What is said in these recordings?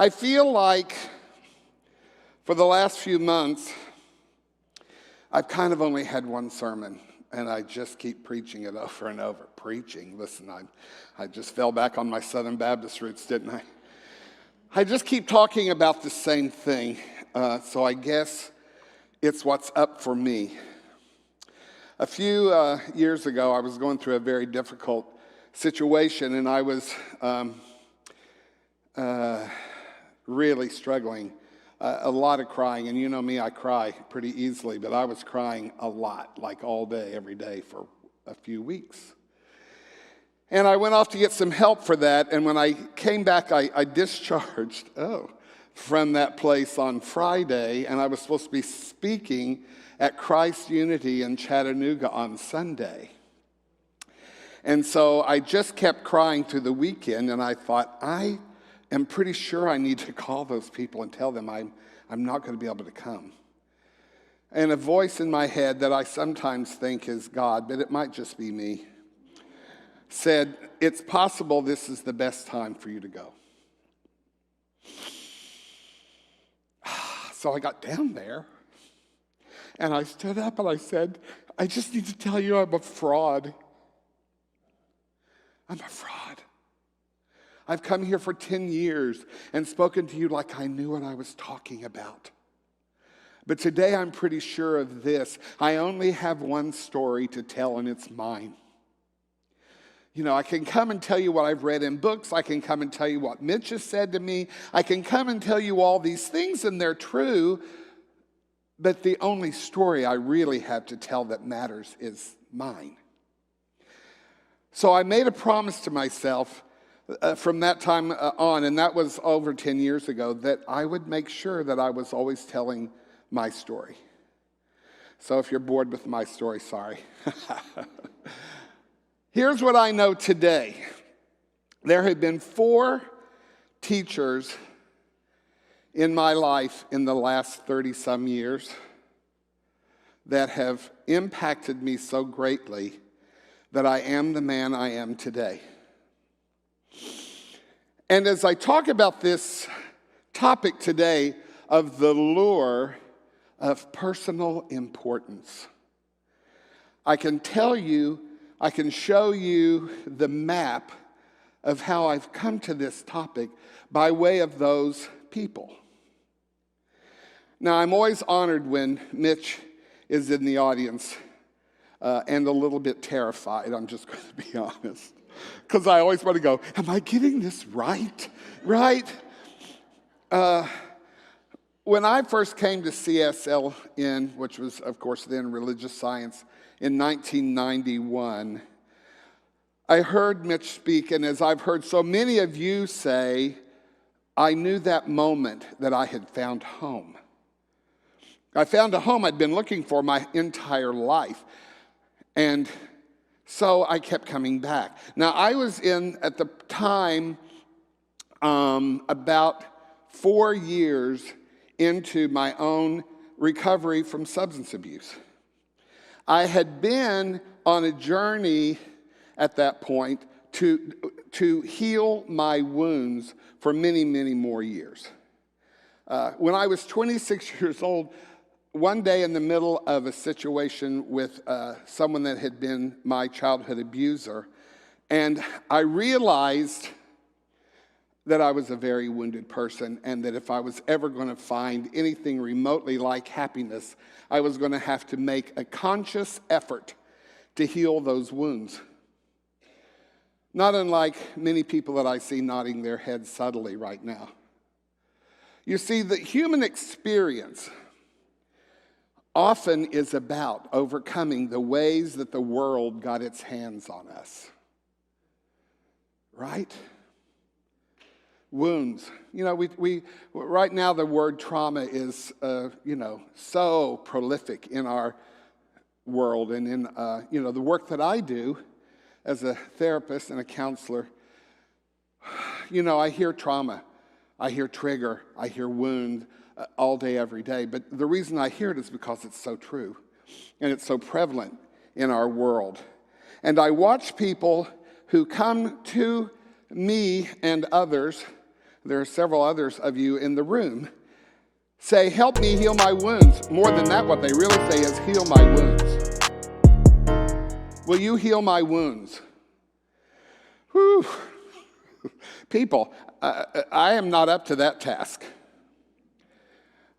I feel like for the last few months, I've kind of only had one sermon, and I just keep preaching it over and over. Preaching, listen, I just fell back on my Southern Baptist roots, didn't I? I just keep talking about the same thing, so I guess it's what's up for me. A few years ago, I was going through a very difficult situation, and I was really struggling. A lot of crying, and you know me, I cry pretty easily, but I was crying a lot, like all day, every day for a few weeks. And I went off to get some help for that, and when I came back, I discharged from that place on Friday, and I was supposed to be speaking at Christ Unity in Chattanooga on Sunday. And so I just kept crying through the weekend, and I thought, I am pretty sure I need to call those people and tell them I'm not going to be able to come. And a voice in my head that I sometimes think is God, but it might just be me, said, it's possible this is the best time for you to go. So I got down there, and I stood up and I said, I just need to tell you I'm a fraud. I'm a fraud. I've come here for 10 years and spoken to you like I knew what I was talking about. But today I'm pretty sure of this. I only have one story to tell, and it's mine. You know, I can come and tell you what I've read in books. I can come and tell you what Mitch has said to me. I can come and tell you all these things, and they're true. But the only story I really have to tell that matters is mine. So I made a promise to myself from that time on, and that was over 10 years ago, that I would make sure that I was always telling my story. So if you're bored with my story, sorry. Here's what I know today. There have been 4 teachers in my life in the last 30-some years that have impacted me so greatly that I am the man I am today. And as I talk about this topic today of the lure of personal importance, I can tell you, I can show you the map of how I've come to this topic by way of those people. Now, I'm always honored when Mitch is in the audience and a little bit terrified, I'm just going to be honest. Because I always want to go, am I getting this right? Right? When I first came to CSLN, which was, of course, then religious science, in 1991, I heard Mitch speak, and as I've heard so many of you say, I knew that moment that I had found home. I found a home I'd been looking for my entire life. And so I kept coming back. Now, I was at the time, about 4 years into my own recovery from substance abuse. I had been on a journey at that point to heal my wounds for many, many more years. When I was 26 years old, one day in the middle of a situation with someone that had been my childhood abuser, and I realized that I was a very wounded person, and that if I was ever going to find anything remotely like happiness, I was going to have to make a conscious effort to heal those wounds. Not unlike many people that I see nodding their heads subtly right now. You see, the human experience often is about overcoming the ways that the world got its hands on us. Right? Wounds. You know, we right now the word trauma is, so prolific in our world, and in, the work that I do as a therapist and a counselor. I hear trauma, I hear trigger, I hear wound all day, every day. But the reason I hear it is because it's so true, and it's so prevalent in our world. And I watch people who come to me and others there are several others of you in the room, say, help me heal my wounds. More than that, what they really say is, heal my wounds. Will you heal my wounds? Whew. People, I am not up to that task.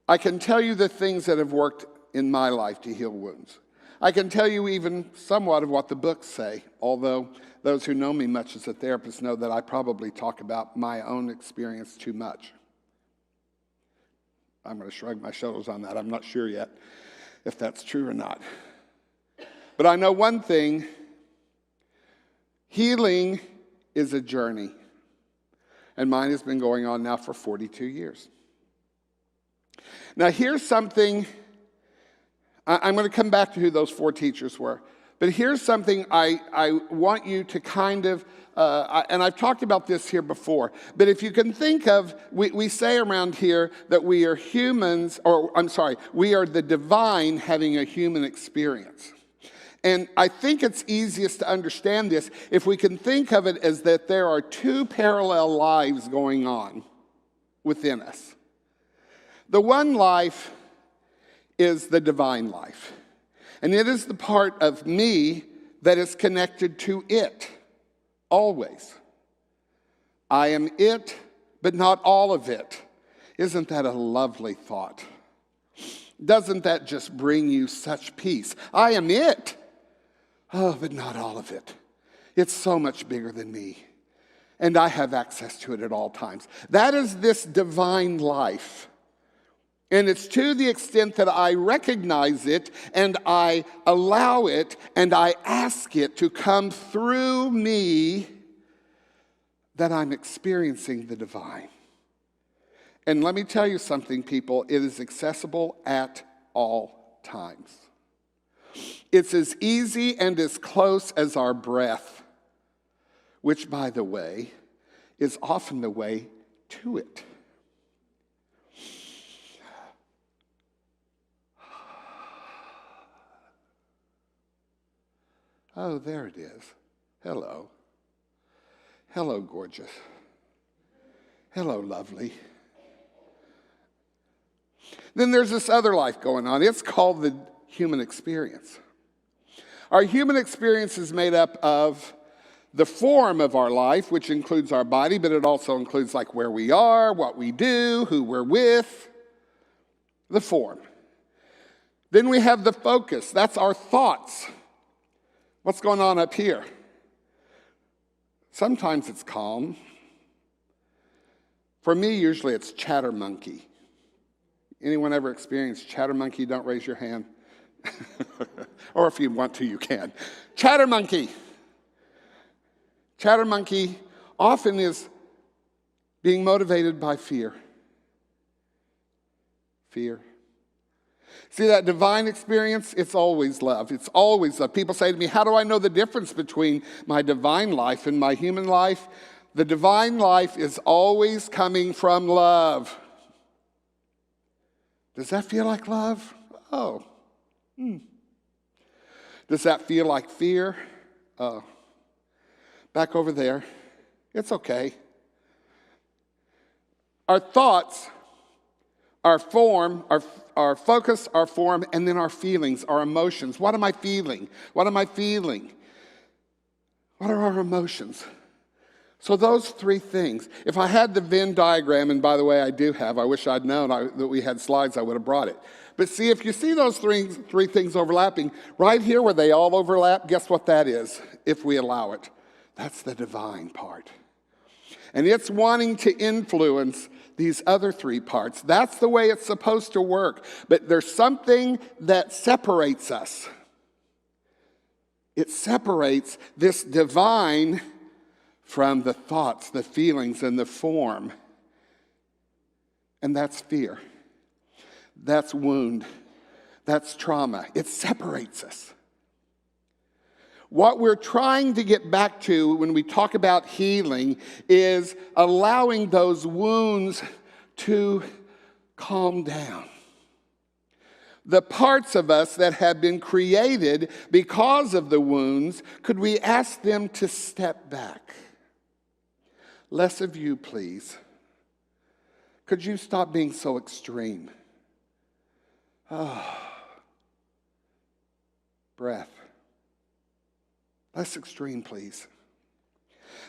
I can tell you the things that have worked in my life to heal wounds. I can tell you even somewhat of what the books say, although those who know me much as a therapist know that I probably talk about my own experience too much. I'm going to shrug my shoulders on that. I'm not sure yet if that's true or not. But I know one thing: healing is a journey. And mine has been going on now for 42 years. Now, here's something, I'm going to come back to who those 4 teachers were, but here's something I want you to kind of, and I've talked about this here before, but if you can think of, we say around here that we are humans, we are the divine having a human experience. And I think it's easiest to understand this if we can think of it as that there are 2 parallel lives going on within us. The one life is the divine life. And it is the part of me that is connected to it, always. I am it, but not all of it. Isn't that a lovely thought? Doesn't that just bring you such peace? I am it. Oh, but not all of it. It's so much bigger than me. And I have access to it at all times. That is this divine life. And it's to the extent that I recognize it and I allow it and I ask it to come through me that I'm experiencing the divine. And let me tell you something, people. It is accessible at all times. It's as easy and as close as our breath, which, by the way, is often the way to it. Oh, there it is. Hello. Hello, gorgeous. Hello, lovely. Then there's this other life going on. It's called the human experience. Our human experience is made up of the form of our life, which includes our body, but it also includes like where we are, what we do, who we're with, the form. Then we have the focus. That's our thoughts. What's going on up here? Sometimes it's calm. For me, usually it's chatter monkey. Anyone ever experienced chatter monkey? Don't raise your hand. Or if you want to, you can. Chatter monkey. Chatter monkey often is being motivated by fear. Fear. See, that divine experience, it's always love. It's always love. People say to me, how do I know the difference between my divine life and my human life? The divine life is always coming from love. Does that feel like love? Oh. Does that feel like fear? Oh. Back over there. It's okay. Our thoughts, our form, our focus, our form, and then our feelings, our emotions. What am I feeling? What am I feeling? What are our emotions? So those 3 things. If I had the Venn diagram, and by the way, I do have, I wish I'd known that we had slides, I would have brought it. But see, if you see those three things overlapping, right here where they all overlap, guess what that is, if we allow it? That's the divine part. And it's wanting to influence these other 3 parts. That's the way it's supposed to work. But there's something that separates us. It separates this divine from the thoughts, the feelings, and the form. And that's fear. That's wound. That's trauma. It separates us. What we're trying to get back to when we talk about healing is allowing those wounds to calm down. The parts of us that have been created because of the wounds, could we ask them to step back? Less of you, please. Could you stop being so extreme? Breath. Less extreme, please.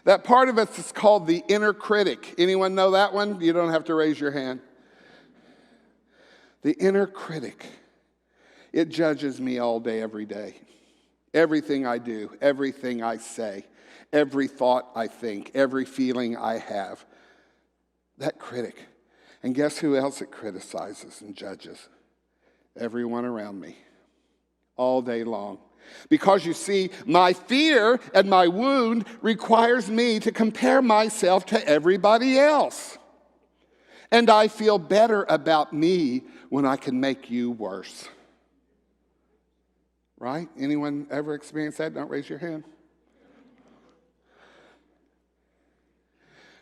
That part of us is called the inner critic. Anyone know that one? You don't have to raise your hand. The inner critic. It judges me all day, every day. Everything I do, everything I say, every thought I think, every feeling I have. That critic. And guess who else it criticizes and judges? Everyone around me. All day long. Because you see, my fear and my wound requires me to compare myself to everybody else. And I feel better about me when I can make you worse. Right? Anyone ever experienced that? Don't raise your hand.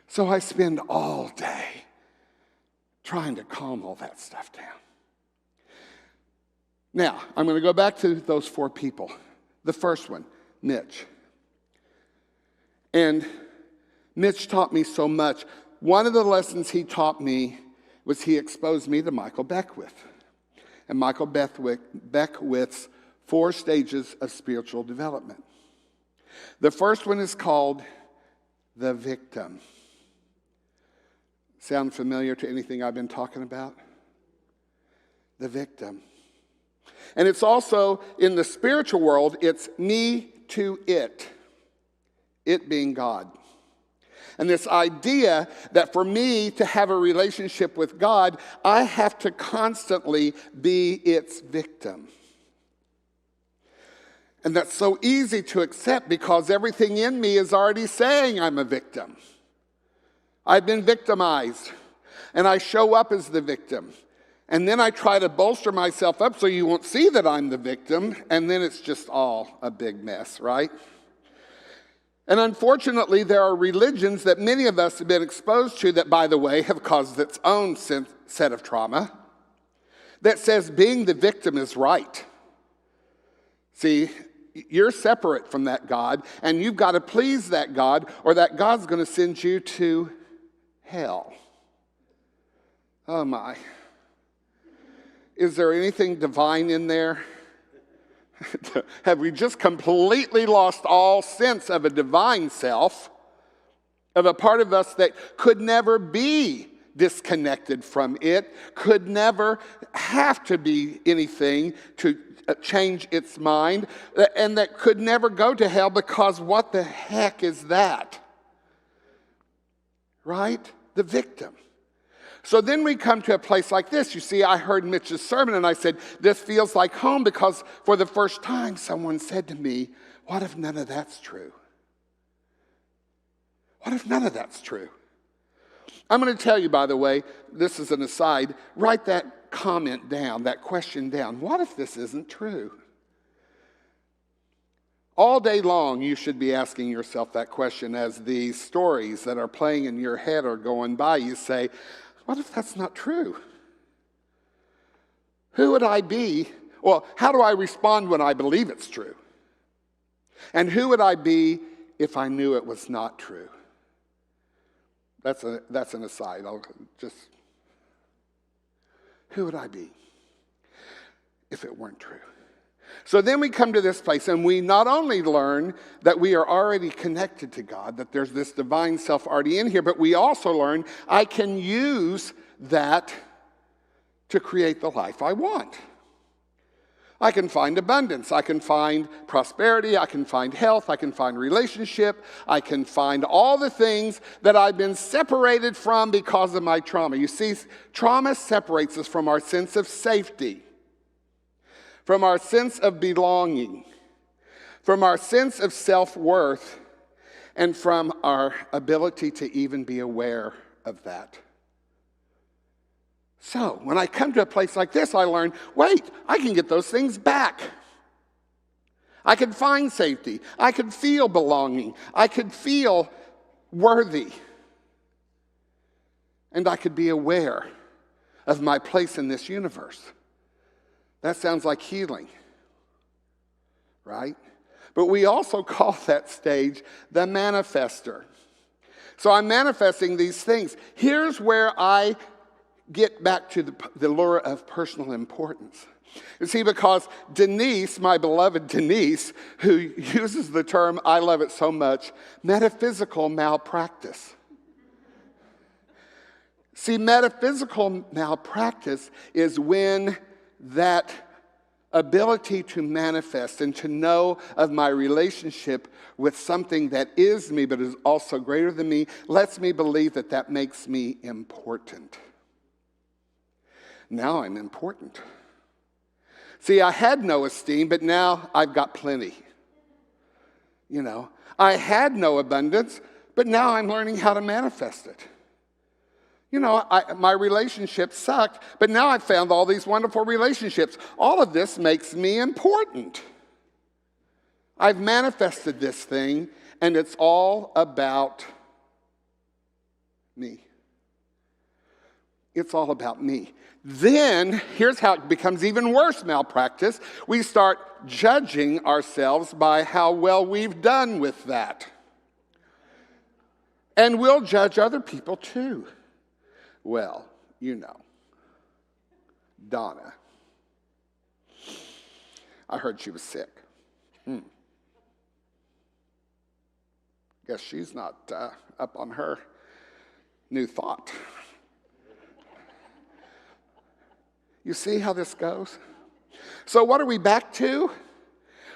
So I spend all day trying to calm all that stuff down. Now, I'm going to go back to those 4 people. The first one, Mitch. And Mitch taught me so much. One of the lessons he taught me was he exposed me to Michael Beckwith. And Michael Beckwith's 4 stages of spiritual development. The first one is called the victim. Sound familiar to anything I've been talking about? The victim. And it's also, in the spiritual world, it's me to it. It being God. And this idea that for me to have a relationship with God, I have to constantly be its victim. And that's so easy to accept because everything in me is already saying I'm a victim. I've been victimized, and I show up as the victim. And then I try to bolster myself up so you won't see that I'm the victim, and then it's just all a big mess, right? And unfortunately, there are religions that many of us have been exposed to that, by the way, have caused its own set of trauma that says being the victim is right. See, you're separate from that God, and you've got to please that God, or that God's going to send you to hell. Oh my. Is there anything divine in there? Have we just completely lost all sense of a divine self, of a part of us that could never be disconnected from it, could never have to be anything to change its mind, and that could never go to hell because what the heck is that? Right? The victim. So then we come to a place like this. You see, I heard Mitch's sermon and I said, this feels like home because for the first time someone said to me, what if none of that's true? What if none of that's true? I'm going to tell you, by the way, this is an aside, write that comment down, that question down. What if this isn't true? All day long, you should be asking yourself that question as these stories that are playing in your head are going by. You say, what if that's not true? Who would I be? Well, how do I respond when I believe it's true? And who would I be if I knew it was not true? That's an aside. Who would I be if it weren't true? So then we come to this place and we not only learn that we are already connected to God, that there's this divine self already in here, but we also learn I can use that to create the life I want. I can find abundance, I can find prosperity, I can find health, I can find relationship, I can find all the things that I've been separated from because of my trauma. You see, trauma separates us from our sense of safety, from our sense of belonging, from our sense of self-worth, and from our ability to even be aware of that. So, when I come to a place like this, I learn, wait, I can get those things back. I can find safety. I can feel belonging. I could feel worthy. And I could be aware of my place in this universe. That sounds like healing, right? But we also call that stage the manifester. So I'm manifesting these things. Here's where I get back to the lure of personal importance? You see, because Denise, my beloved Denise, who uses the term, I love it so much, metaphysical malpractice. See, metaphysical malpractice is when that ability to manifest and to know of my relationship with something that is me but is also greater than me lets me believe that that makes me important. Now I'm important. See, I had no esteem, but now I've got plenty. I had no abundance, but now I'm learning how to manifest it. My relationship sucked, but now I've found all these wonderful relationships. All of this makes me important. I've manifested this thing, and it's all about me. It's all about me. Then, here's how it becomes even worse malpractice. We start judging ourselves by how well we've done with that. And we'll judge other people too. Well, Donna. I heard she was sick. Guess she's not up on her new thought. You see how this goes? So what are we back to?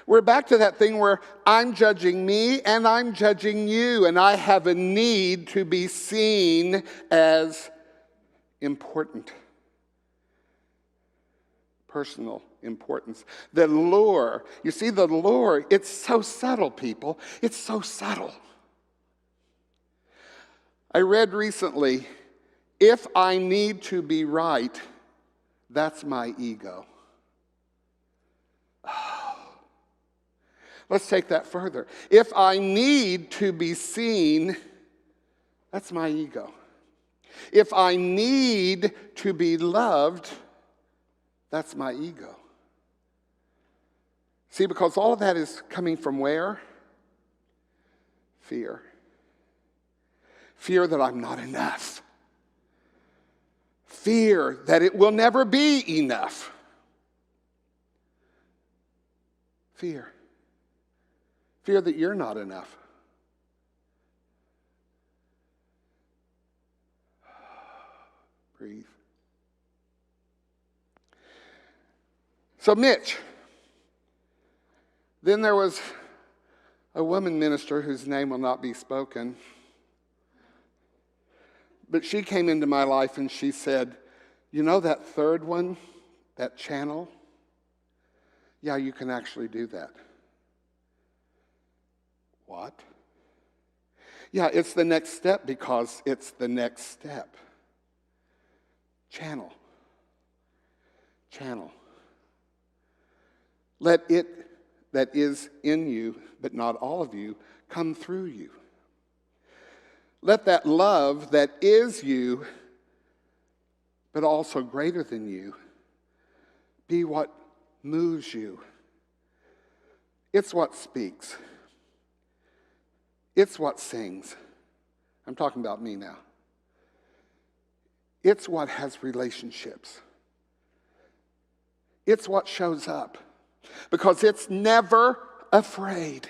We're back to that thing where I'm judging me and I'm judging you, and I have a need to be seen as important. Personal importance. The lure, you see the lure, it's so subtle, people. It's so subtle. I read recently, if I need to be right, that's my ego. Oh. Let's take that further. If I need to be seen, that's my ego. If I need to be loved, that's my ego. See, because all of that is coming from where? Fear. Fear that I'm not enough. Fear that it will never be enough. Fear. Fear that you're not enough. Breathe. So Mitch, then there was a woman minister whose name will not be spoken. But she came into my life and she said, that third one, that channel? Yeah, you can actually do that. What? Yeah, it's the next step because it's the next step. Channel. Let it that is in you, but not all of you, come through you. Let that love that is you, but also greater than you, be what moves you. It's what speaks. It's what sings. I'm talking about me now. It's what has relationships. It's what shows up. Because it's never afraid.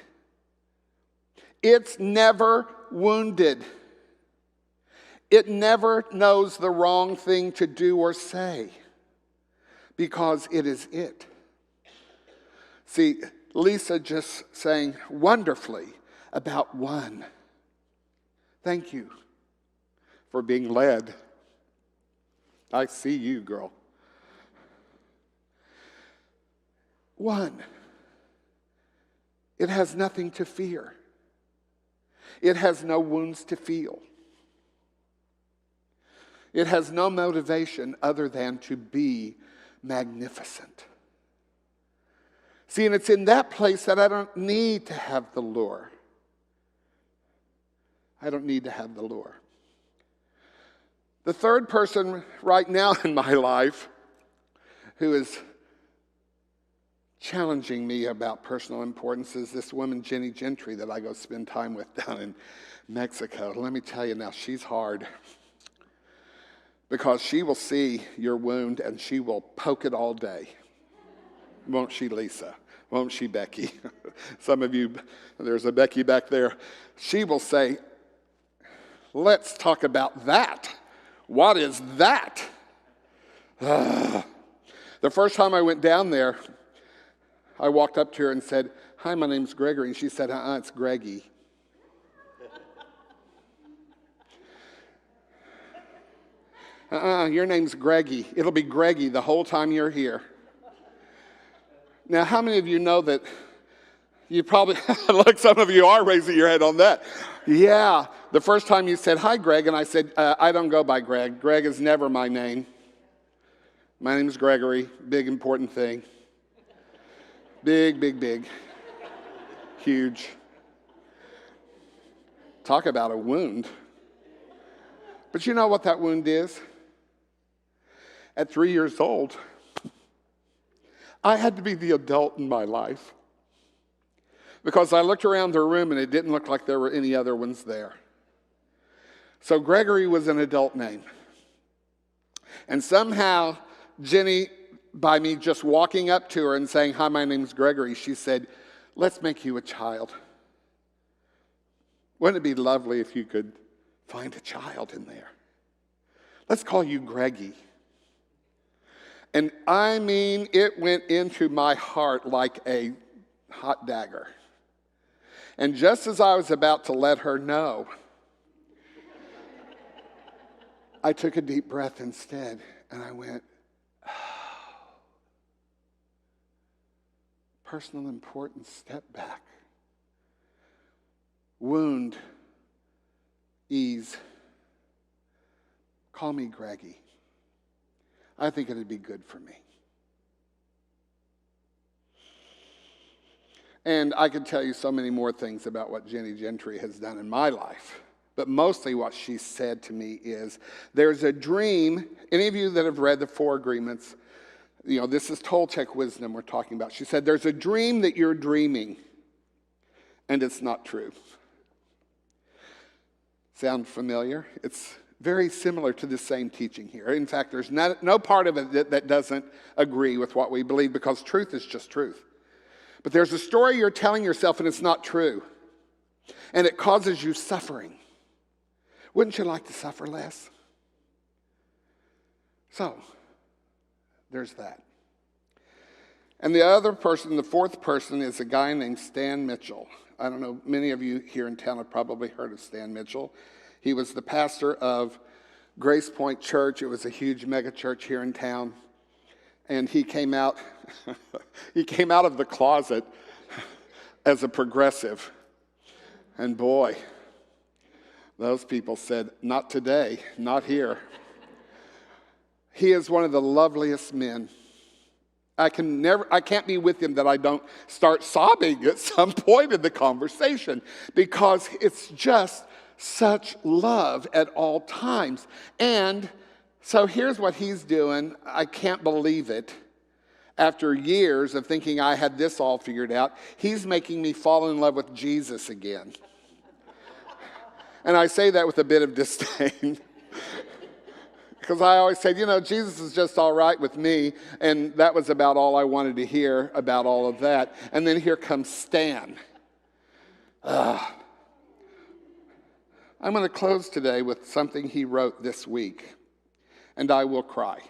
It's never wounded. It never knows the wrong thing to do or say. Because it is it. See, Lisa just sang wonderfully about one. Thank you for being led. I see you, girl. One. It has nothing to fear. It has no wounds to feel. It has no motivation other than to be magnificent. See, and it's in that place that I don't need to have the lure. I don't need to have the lure. The third person right now in my life who is challenging me about personal importance is this woman, Jenny Gentry, that I go spend time with down in Mexico. Let me tell you now, she's hard. because she will see your wound and she will poke it all day. Won't she, Lisa? Won't she, Becky? Some of you, there's a Becky back there. She will say, let's talk about that. What is that? The first time I went down there, I walked up to her and said, hi, my name's Gregory. And she said, it's Greggy. Your name's Greggy. It'll be Greggy the whole time you're here. Now, how many of you know that you probably, like some of you are raising your head on that. Yeah, the first time you said, hi, Greg, and I said, I don't go by Greg. Greg is never my name. My name is Gregory, big important thing. Big, big, big. Huge. Talk about a wound. But you know what that wound is? At 3 years old, I had to be the adult in my life because I looked around the room and it didn't look like there were any other ones there. So Gregory was an adult name. And somehow, Jenny, by me just walking up to her and saying, hi, my name's Gregory, she said, let's make you a child. Wouldn't it be lovely if you could find a child in there? Let's call you Greggy. And I mean, it went into my heart like a hot dagger. And just as I was about to let her know, I took a deep breath instead, and I went, oh, personal importance, step back. Wound, ease. Call me Greggy. I think it'd be good for me. And I could tell you so many more things about what Jenny Gentry has done in my life. But mostly what she said to me is, there's a dream. Any of you that have read the 4 Agreements, this is Toltec wisdom we're talking about. She said, there's a dream that you're dreaming, and it's not true. Sound familiar? It's very similar to the same teaching here. In fact, there's no part of it that doesn't agree with what we believe, because truth is just truth. But there's a story you're telling yourself and it's not true. And it causes you suffering. Wouldn't you like to suffer less? So, there's that. And the other person, the 4th person, is a guy named Stan Mitchell. I don't know, many of you here in town have probably heard of Stan Mitchell. He was the pastor of Grace Point Church. It was a huge mega church here in town. And he came out of the closet as a progressive. And boy, those people said, not today, not here. He is one of the loveliest men. I can't be with him that I don't start sobbing at some point in the conversation, because it's just such love at all times. And so here's what he's doing. I can't believe it. After years of thinking I had this all figured out, he's making me fall in love with Jesus again. And I say that with a bit of disdain. Because I always said, Jesus is just all right with me. And that was about all I wanted to hear about all of that. And then here comes Stan. I'm going to close today with something he wrote this week. And I will cry.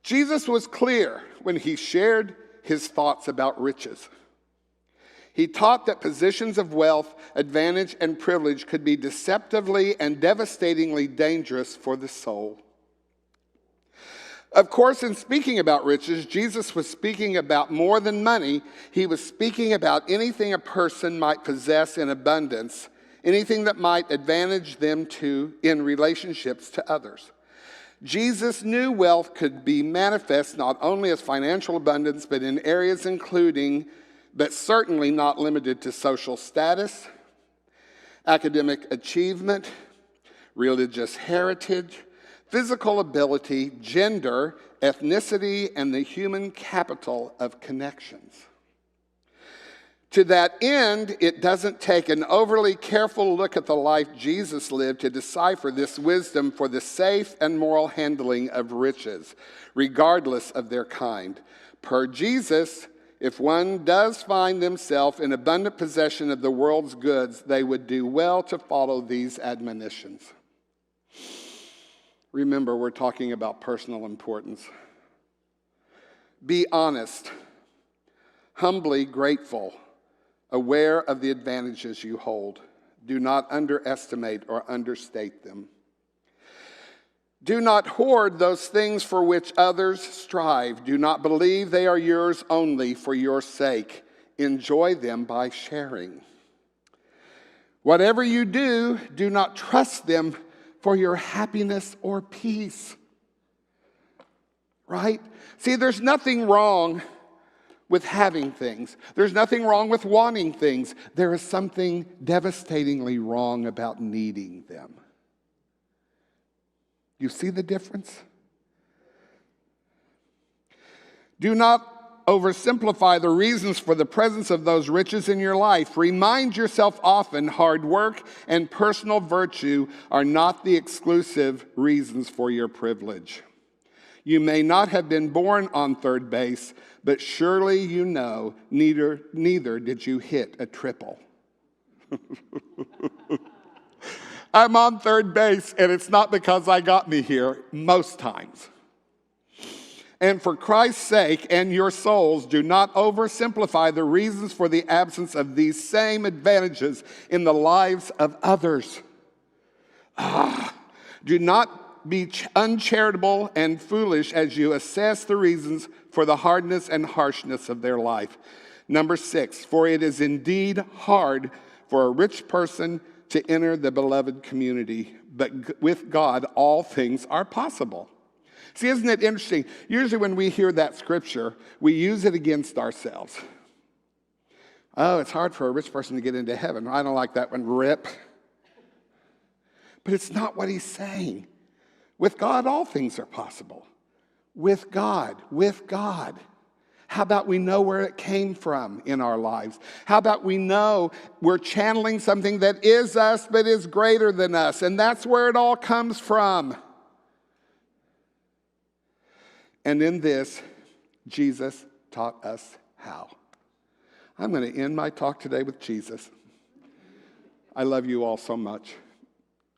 Jesus was clear when he shared his thoughts about riches. He taught that positions of wealth, advantage, and privilege could be deceptively and devastatingly dangerous for the soul. Of course, in speaking about riches, Jesus was speaking about more than money. He was speaking about anything a person might possess in abundance, anything that might advantage them in relationships to others. Jesus knew wealth could be manifest not only as financial abundance, but in areas including, but certainly not limited to, social status, academic achievement, religious heritage, physical ability, gender, ethnicity, and the human capital of connections. To that end, it doesn't take an overly careful look at the life Jesus lived to decipher this wisdom for the safe and moral handling of riches, regardless of their kind. Per Jesus, if one does find themselves in abundant possession of the world's goods, they would do well to follow these admonitions. Remember, we're talking about personal importance. Be honest, humbly grateful, aware of the advantages you hold. Do not underestimate or understate them. Do not hoard those things for which others strive. Do not believe they are yours only for your sake. Enjoy them by sharing. Whatever you do, do not trust them for your happiness or peace. Right? See, there's nothing wrong with having things. There's nothing wrong with wanting things. There is something devastatingly wrong about needing them. You see the difference? Do not oversimplify the reasons for the presence of those riches in your life. Remind yourself often hard work and personal virtue are not the exclusive reasons for your privilege. You may not have been born on third base, but surely you know neither did you hit a triple. I'm on third base, and it's not because I got me here most times. And for Christ's sake and your souls, do not oversimplify the reasons for the absence of these same advantages in the lives of others. Do not be uncharitable and foolish as you assess the reasons for the hardness and harshness of their life. Number 6, for it is indeed hard for a rich person to enter the beloved community, but with God all things are possible. See, isn't it interesting? Usually when we hear that scripture, we use it against ourselves. Oh, it's hard for a rich person to get into heaven. I don't like that one, rip. But it's not what he's saying. With God, all things are possible. With God. How about we know where it came from in our lives? How about we know we're channeling something that is us but is greater than us, and that's where it all comes from. And in this, Jesus taught us how. I'm going to end my talk today with Jesus. I love you all so much,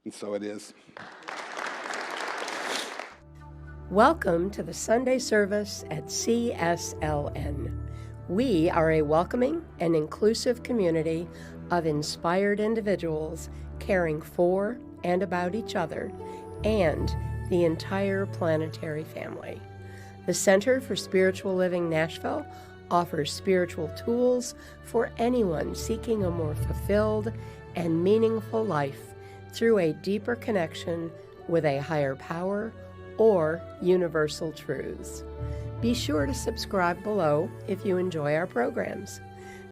and so it is. Welcome to the Sunday service at CSLN. We are a welcoming and inclusive community of inspired individuals caring for and about each other and the entire planetary family. The Center for Spiritual Living Nashville offers spiritual tools for anyone seeking a more fulfilled and meaningful life through a deeper connection with a higher power or universal truths. Be sure to subscribe below if you enjoy our programs.